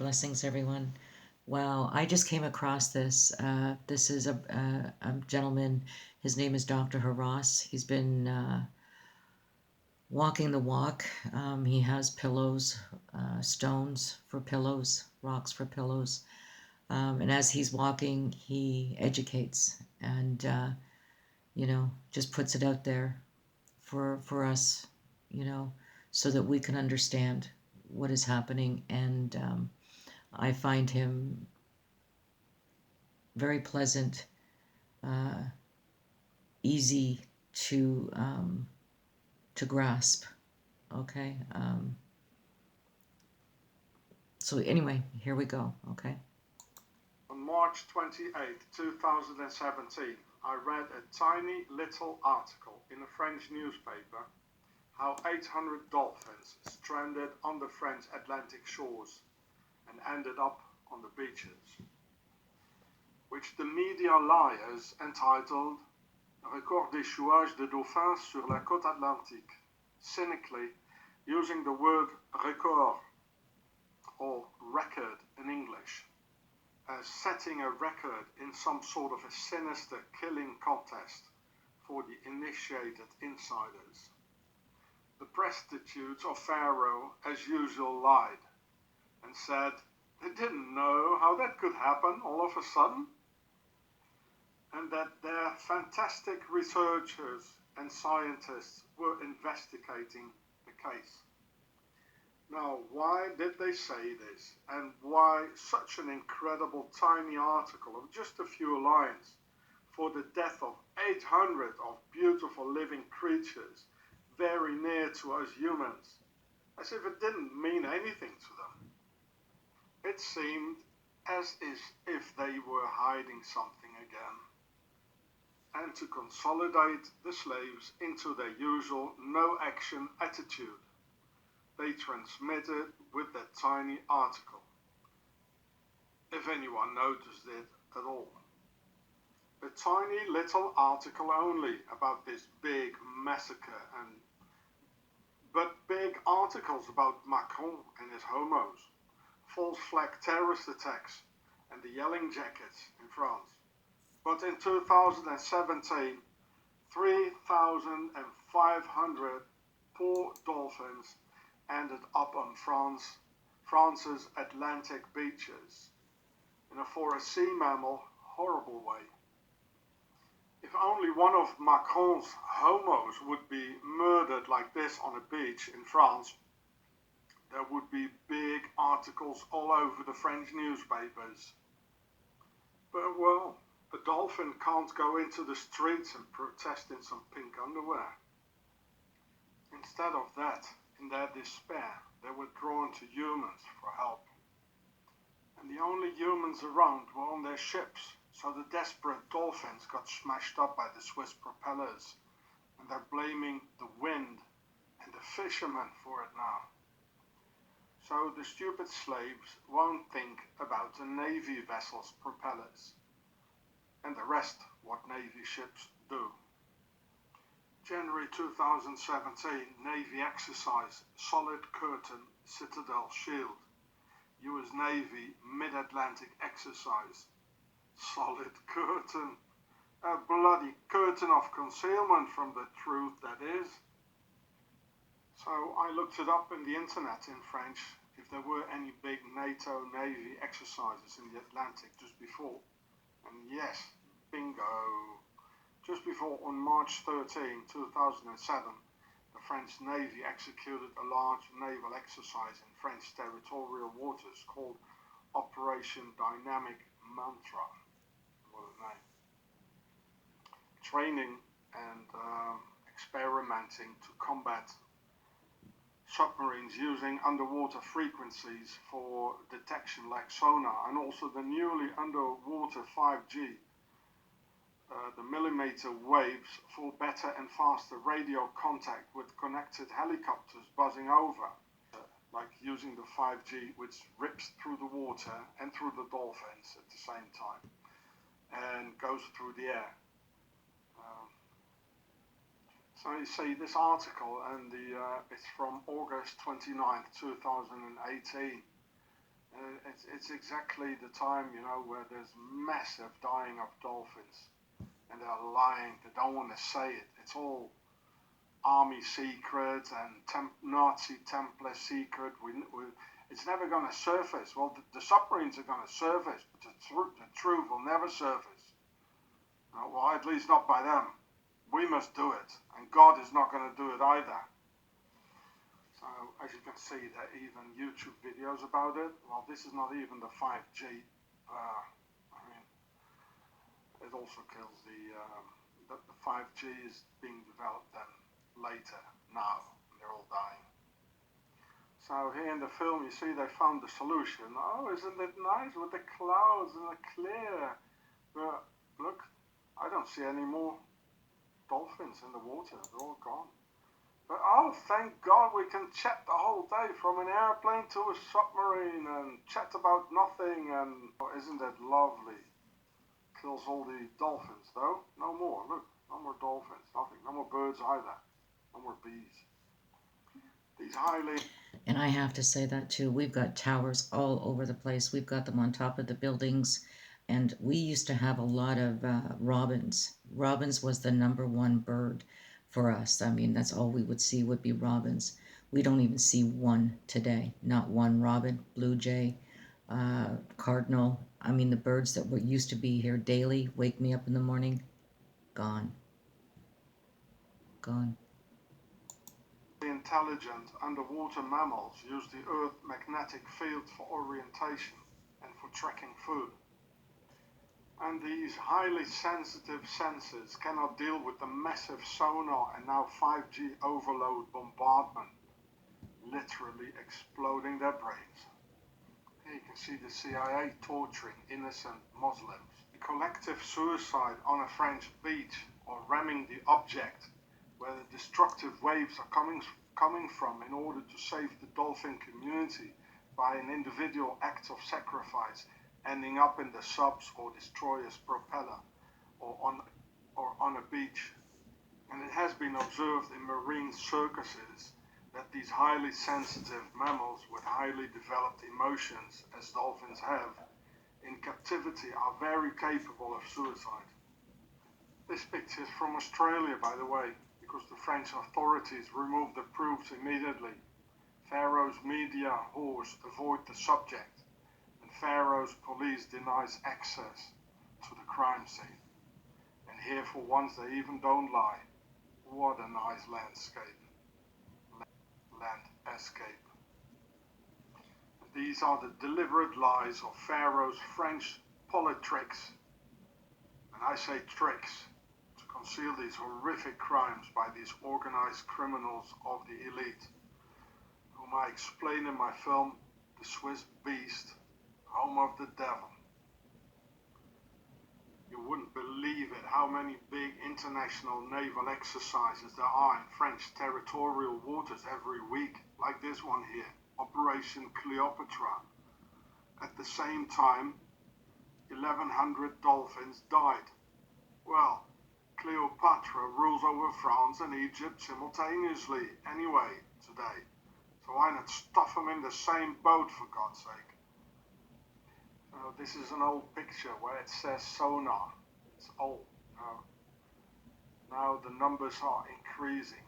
Blessings, everyone. Wow, I just came across this. This is a gentleman. His name is Dr. Hross. He's been walking the walk. He has pillows, stones for pillows, rocks for pillows. And as he's walking, he educates and, just puts it out there for us, you know, so that we can understand what is happening. And I find him very pleasant, uh, easy to grasp. Okay. So anyway, here we go. Okay. On March 28, 2017, I read a tiny little article in a French newspaper how 800 dolphins stranded on the French Atlantic shores and ended up on the beaches, which the media liars entitled Record d'échouage de dauphins sur la côte atlantique, cynically using the word record, or record in English, as setting a record in some sort of a sinister killing contest for the initiated insiders. The prostitutes of Pharaoh, as usual, lied and said they didn't know how that could happen all of a sudden, and that their fantastic researchers and scientists were investigating the case. Now, why did they say this, and why such an incredible tiny article of just a few lines for the death of 800 of beautiful living creatures very near to us humans, as if it didn't mean anything to them? It seemed as if they were hiding something again, and to consolidate the slaves into their usual no-action attitude, they transmitted with that tiny article, if anyone noticed it at all. A tiny little article only about this big massacre, but big articles about Macron and his homos, false flag terrorist attacks, and the yelling jackets in France. But in 2017, 3,500 poor dolphins ended up on France's Atlantic beaches, in a for a sea mammal horrible way. If only one of Macron's homos would be murdered like this on a beach in France, there would be big articles all over the French newspapers. But well, a dolphin can't go into the streets and protest in some pink underwear. Instead of that, in their despair, they were drawn to humans for help. And the only humans around were on their ships, so the desperate dolphins got smashed up by the Swiss propellers, and they're blaming the wind and the fishermen for it now. So the stupid slaves won't think about the Navy vessel's propellers, and the rest what Navy ships do. January 2017, Navy exercise, Solid Curtain Citadel Shield. US Navy Mid-Atlantic exercise. Solid curtain. A bloody curtain of concealment from the truth, that is. So I looked it up in the internet in French, if there were any big NATO Navy exercises in the Atlantic just before. And yes, bingo. Just before, on March 13, 2007, the French Navy executed a large naval exercise in French territorial waters called Operation Dynamic Mantra. What a name. Training and experimenting to combat submarines using underwater frequencies for detection like sonar, and also the newly underwater 5G. The millimeter waves for better and faster radio contact with connected helicopters buzzing over, like using the 5G, which rips through the water and through the dolphins at the same time and goes through the air. So you see this article, and it's from August 29th, 2018. It it's exactly the time, you know, where there's massive dying of dolphins, and they're lying. They don't want to say it. It's all army secret and Nazi Templar secret. It's never going to surface. Well, the submarines are going to surface, but the truth will never surface. Well, at least not by them. We must do it, and God is not going to do it either. So, as you can see, there are even YouTube videos about it. Well, this is not even the 5G. I mean, it also kills the 5G is being developed then later, now, and they're all dying. So here in the film, you see they found the solution. Oh, isn't it nice with the clouds and the clear? But look, I don't see any more dolphins in the water. They're all gone. But oh, thank God we can chat the whole day from an airplane to a submarine and chat about nothing. And oh, isn't that lovely? Kills all the dolphins though. No more. Look, no more dolphins. Nothing. No more birds either. No more bees. These highly... And I have to say that too. We've got towers all over the place. We've got them on top of the buildings. And we used to have a lot of robins. Robins was the number one bird for us. I mean, that's all we would see would be robins. We don't even see one today. Not one robin, blue jay, cardinal. I mean, the birds that used to be here daily, wake me up in the morning, gone. Gone. The intelligent underwater mammals use the Earth's magnetic field for orientation and for tracking food. And these highly sensitive sensors cannot deal with the massive sonar and now 5G overload bombardment, literally exploding their brains. Here you can see the CIA torturing innocent Muslims. The collective suicide on a French beach, or ramming the object where the destructive waves are coming from in order to save the dolphin community by an individual act of sacrifice, ending up in the subs or destroyer's propeller or on a beach. And it has been observed in marine circuses that these highly sensitive mammals with highly developed emotions, as dolphins have, in captivity are very capable of suicide. This picture is from Australia, by the way, because the French authorities removed the proofs immediately. Pharaoh's media horse avoid the subject, and Pharaoh's police denies access to the crime scene. And here for once they even don't lie. What a nice landscape. Land escape. These are the deliberate lies of Pharaoh's French politricks, and I say tricks, to conceal these horrific crimes by these organized criminals of the elite, whom I explain in my film, The Swiss Beast, Home of the Devil. You wouldn't believe it how many big international naval exercises there are in French territorial waters every week, like this one here, Operation Cleopatra. At the same time, 1,100 dolphins died. Well, Cleopatra rules over France and Egypt simultaneously anyway today. So why not stuff them in the same boat, for God's sake? This is an old picture where it says sonar. It's old. Now the numbers are increasing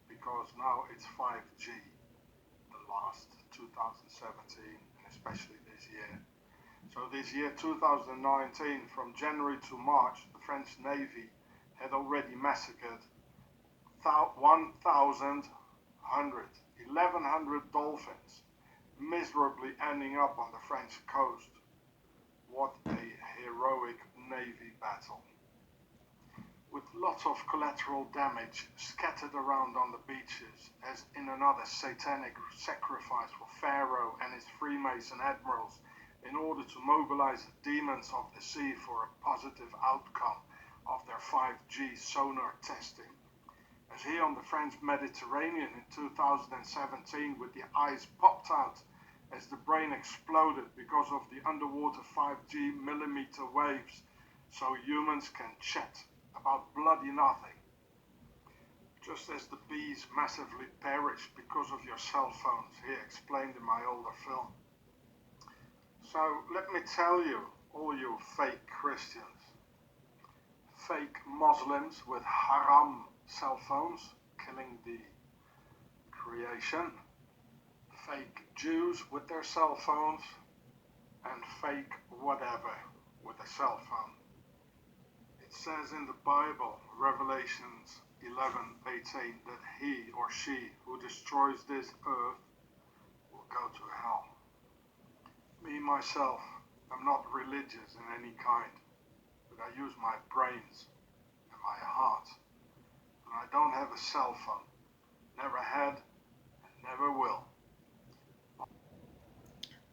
because now it's 5G, the last 2017 and especially this year. So this year 2019, from January to March, the French Navy had already massacred 1,100 dolphins, miserably ending up on the French coast. What a heroic Navy battle. With lots of collateral damage scattered around on the beaches, as in another satanic sacrifice for Pharaoh and his Freemason admirals in order to mobilize the demons of the sea for a positive outcome of their 5G sonar testing. As here on the French Mediterranean in 2017, with the eyes popped out as the brain exploded because of the underwater 5G millimeter waves, so humans can chat about bloody nothing. Just as the bees massively perish because of your cell phones, here explained in my older film. So let me tell you, all you fake Christians, fake Muslims with haram cell phones killing the creation, fake Jews with their cell phones, and fake whatever with a cell phone. It says in the Bible, Revelations 11:18, that he or she who destroys this earth will go to hell. Me, myself, am not religious in any kind, but I use my brains and my heart. And I don't have a cell phone. Never had and never will.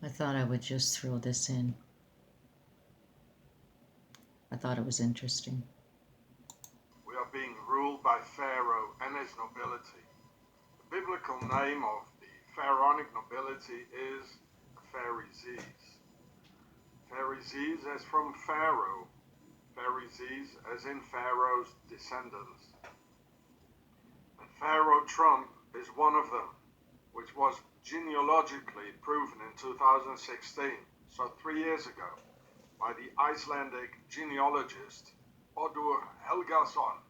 I thought I would just throw this in. I thought it was interesting. We are being ruled by Pharaoh and his nobility. The biblical name of the pharaonic nobility is the Pharisees. Pharisees as from Pharaoh. Pharisees as in Pharaoh's descendants. And Pharaoh Trump is one of them, which was genealogically proven in 2016, so 3 years ago, by the Icelandic genealogist Odur Helgason.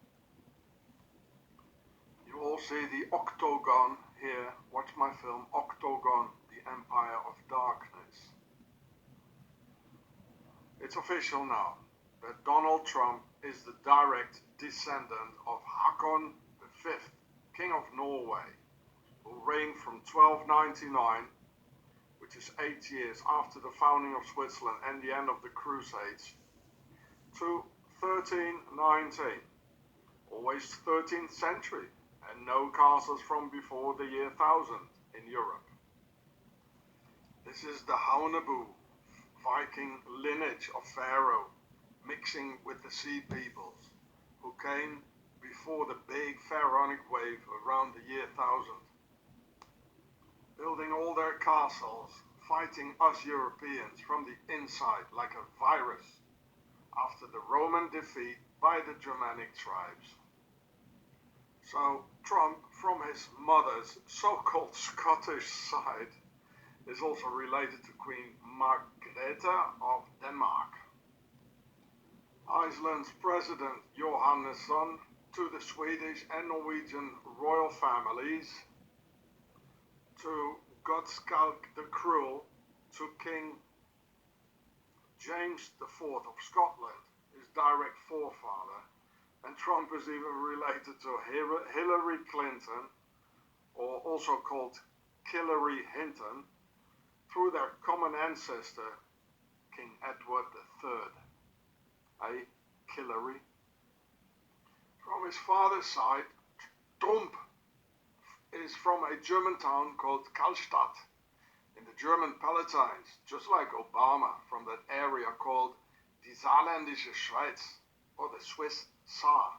You all see the octagon here. Watch my film, Octagon, the Empire of Darkness. It's official now that Donald Trump is the direct descendant of Hakon V, King of Norway, who reigned from 1299, which is 8 years after the founding of Switzerland and the end of the Crusades, to 1319, always 13th century, and no castles from before the year 1000 in Europe. This is the Haunebu Viking lineage of Pharaoh, mixing with the Sea Peoples, who came before the big pharaonic wave around the year 1000. Building all their castles, fighting us Europeans from the inside like a virus, after the Roman defeat by the Germanic tribes. So Trump, from his mother's so-called Scottish side, is also related to Queen Margrethe of Denmark. Iceland's President Johannesson to the Swedish and Norwegian royal families, to Godskalk the Cruel, to King James IV of Scotland, his direct forefather, and Trump is even related to Hillary Clinton, or also called Hillary Hinton, through their common ancestor, King Edward III. Hillary. From his father's side, Trump is from a German town called Karlstadt in the German Palatines, just like Obama from that area called die Saarländische Schweiz, or the Swiss Saar.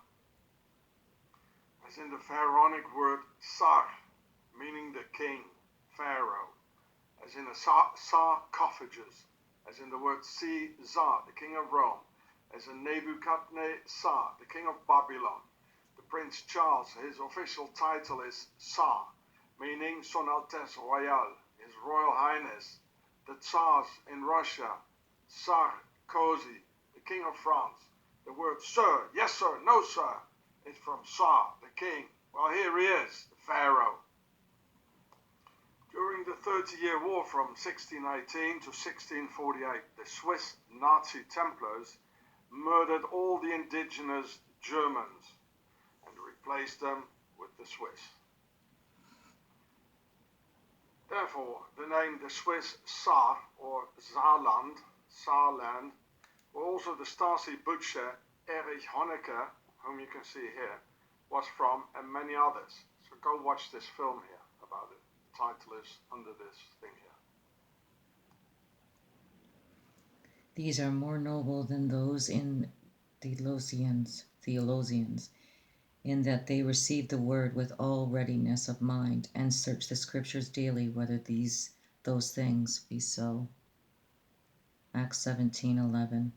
As in the pharaonic word Sar, meaning the king, Pharaoh, as in a sarcophagus, as in the word Caesar, the king of Rome, as in Nebuchadnezzar, the king of Babylon. The Prince Charles, his official title is Tsar, meaning Son Altesse Royale, His Royal Highness. The Tsars in Russia, Sarkozy, the king of France. The word sir, yes sir, no sir, is from Tsar, the king. Well, here he is, the Pharaoh. During the 30-Year War from 1618 to 1648, the Swiss Nazi Templars murdered all the indigenous Germans and replaced them with the Swiss. Therefore, the name the Swiss Saar or Saarland, or also the Stasi butcher Erich Honecker, whom you can see here, was from, and many others. So go watch this film here about it. The title is under this thing here. These are more noble than those in theologians, in that they receive the word with all readiness of mind and search the scriptures daily whether those things be so. Acts 17:11.